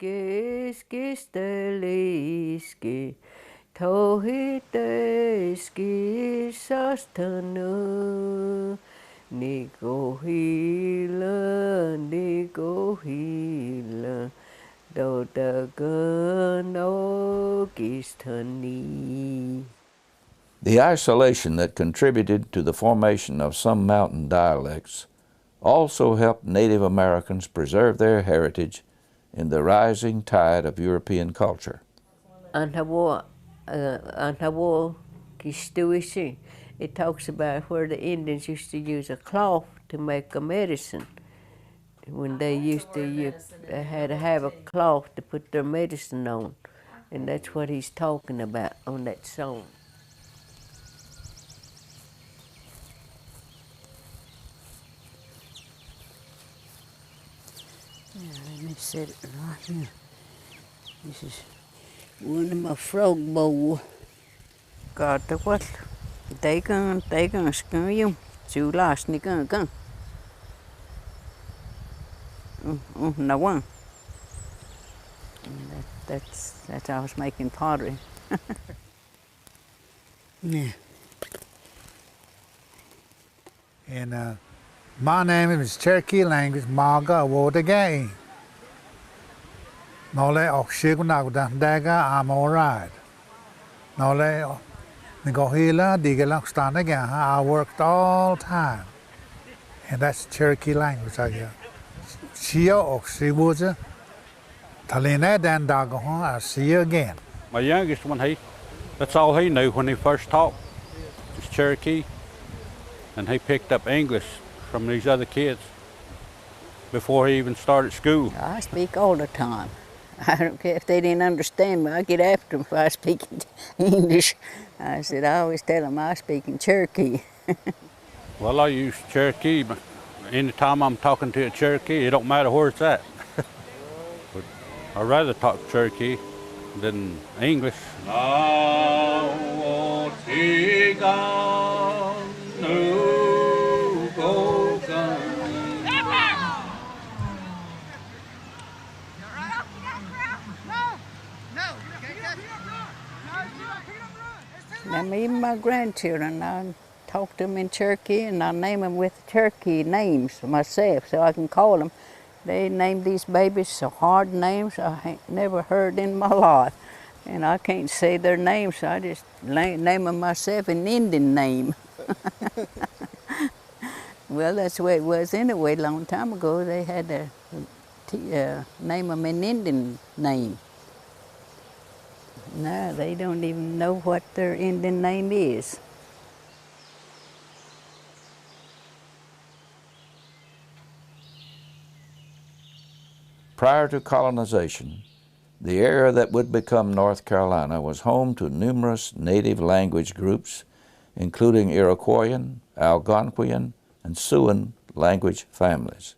skisteliski, tohiteski sastanu, nikohila, dodagano. The isolation that contributed to the formation of some mountain dialects also helped Native Americans preserve their heritage in the rising tide of European culture. It talks about where the Indians used to use a cloth to make a medicine. When they they had to have a cloth to put their medicine on. And that's what he's talking about on that song. Yeah, let me set it right here. This is one of my frog bowl. Got the what? They gonna screw you. Chú last ni gonna. No one. That's how I was making pottery. Yeah. And my name is Cherokee language, Maga Wodagay. Nole Okshigunagda Daga, I'm alright. Nole Nigohila, Digalakstanaga, I worked all time. And that's Cherokee language, I guess. Shia Okshiwuza, Talina Dan Dagaho, I'll see you again. My youngest one, that's all he knew when he first talked, was Cherokee. And he picked up English from these other kids before he even started school. I speak all the time. I don't care if they didn't understand me. I get after them if I speak English. I always tell them I speak in Cherokee. Well, I use Cherokee, but anytime I'm talking to a Cherokee, it don't matter where it's at. But I'd rather talk Cherokee than English. Now, even my grandchildren, I talk to them in Cherokee, and I name them with Cherokee names myself, so I can call them. They name these babies so hard names I ain't never heard in my life, and I can't say their names, so I just name them myself an Indian name. Well, that's the way it was anyway. A long time ago, they had to name them an Indian name. No, they don't even know what their Indian name is. Prior to colonization, the area that would become North Carolina was home to numerous native language groups, including Iroquoian, Algonquian, and Siouan language families.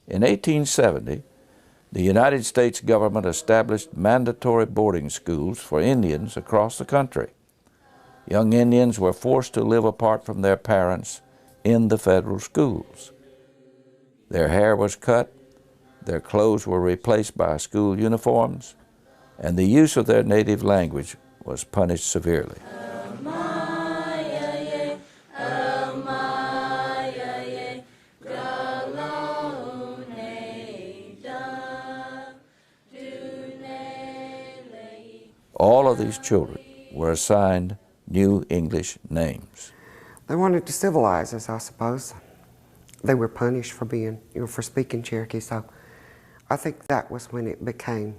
In 1870, the United States government established mandatory boarding schools for Indians across the country. Young Indians were forced to live apart from their parents in the federal schools. Their hair was cut, their clothes were replaced by school uniforms, and the use of their native language was punished severely. All of these children were assigned new English names. They wanted to civilize us, I suppose. They were punished for being, for speaking Cherokee, so I think that was when it became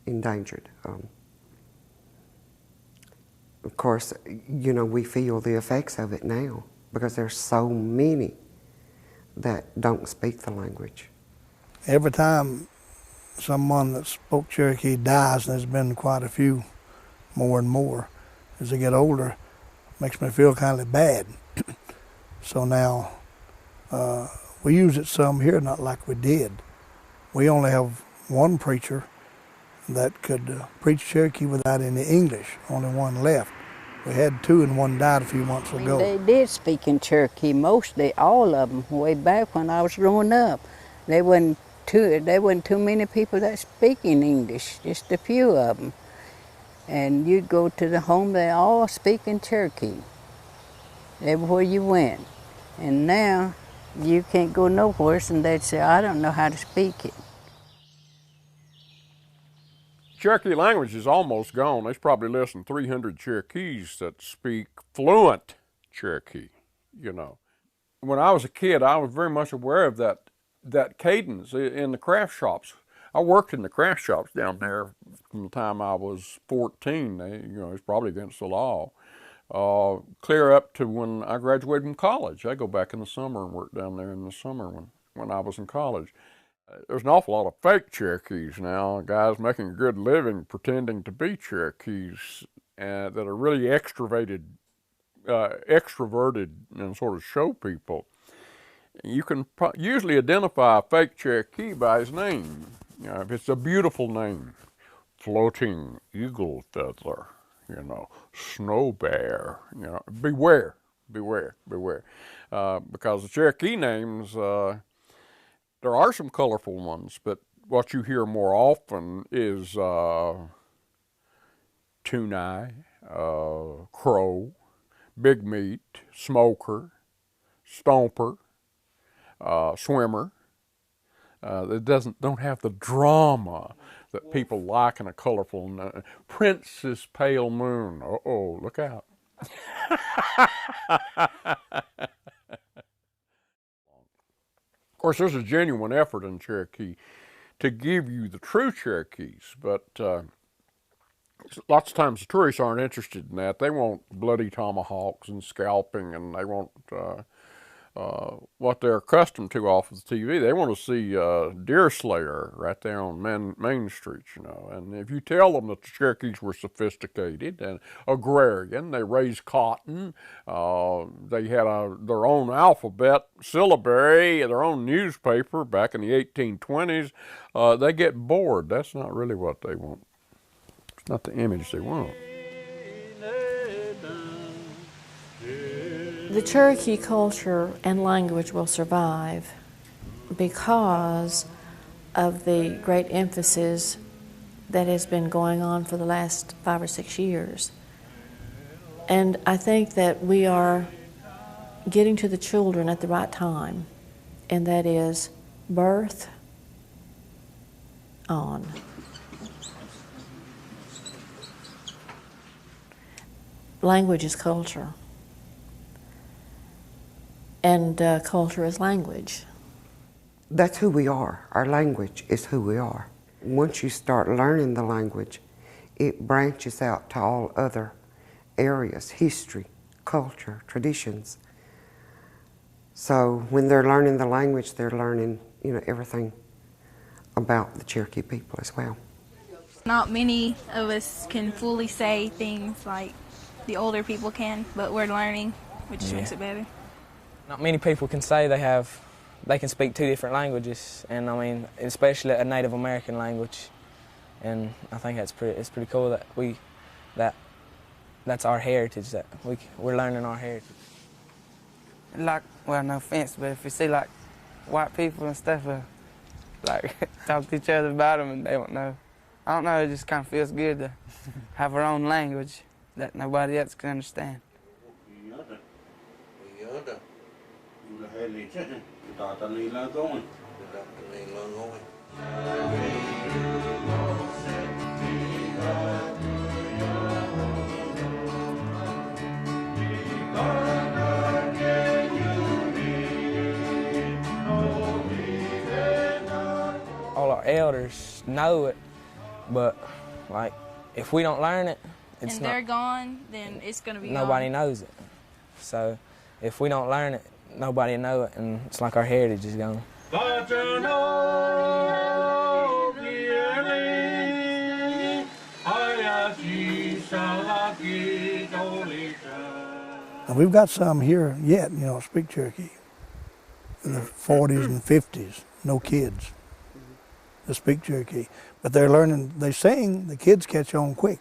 endangered. Of course, we feel the effects of it now because there's so many that don't speak the language. Every time someone that spoke Cherokee dies, and there's been quite a few more and more as they get older, makes me feel kind of bad. So now we use it some here, not like we did. We only have one preacher that could preach Cherokee without any English, only one left. We had two and one died a few months ago. They did speak in Cherokee, mostly all of them, way back when I was growing up. They wouldn't there wasn't too many people that speaking English, just a few of them. And you'd go to the home, they all speaking Cherokee, everywhere you went. And now you can't go nowhere and they'd say, I don't know how to speak it. Cherokee language is almost gone. There's probably less than 300 Cherokees that speak fluent Cherokee, you know. When I was a kid, I was very much aware of that cadence in the craft shops. I worked in the craft shops down there from the time I was 14. It's probably against the law. Clear up to when I graduated from college. I go back in the summer and work down there in the summer when I was in college. There's an awful lot of fake Cherokees now, guys making a good living pretending to be Cherokees that are really extroverted and sort of show people. You can usually identify a fake Cherokee by his name. If it's a beautiful name, Floating Eagle Feather, Snow Bear, beware, beware, beware. Because the Cherokee names, there are some colorful ones, but what you hear more often is Tune-Eye, Crow, Big Meat, Smoker, Stomper, Swimmer. That don't have the drama that people like in a colorful Princess Pale Moon. Uh-oh, look out. Of course, there's a genuine effort in Cherokee to give you the true Cherokees, but lots of times the tourists aren't interested in that. They want bloody tomahawks and scalping, and they want what they're accustomed to off of the TV. They want to see Deer Slayer right there on Main Street, And if you tell them that the Cherokees were sophisticated and agrarian, they raised cotton, they had their own alphabet, syllabary, their own newspaper back in the 1820s, they get bored. That's not really what they want. It's not the image they want. The Cherokee culture and language will survive because of the great emphasis that has been going on for the last 5 or 6 years. And I think that we are getting to the children at the right time, and that is birth on. Language is culture. And culture is language. That's who we are. Our language is who we are. Once you start learning the language, it branches out to all other areas, history, culture, traditions. So when they're learning the language, they're learning, everything about the Cherokee people as well. Not many of us can fully say things like the older people can, but we're learning, which makes it better. Not many people can say they can speak 2 different languages, and I mean, especially a Native American language. And I think it's pretty cool that that's our heritage, that we're learning our heritage. Well, no offense, but if you see white people and stuff, talk to each other about them and they don't know. I don't know, it just kind of feels good to have our own language that nobody else can understand. All our elders know it, but if we don't learn it, it's and they're gone, then it's going to be nobody gone. knows it. So if we don't learn it, nobody know it, and it's like our heritage is gone. And we've got some here yet, speak Cherokee. In the 40s and 50s, no kids that speak Cherokee. But they're learning, they sing, the kids catch on quick.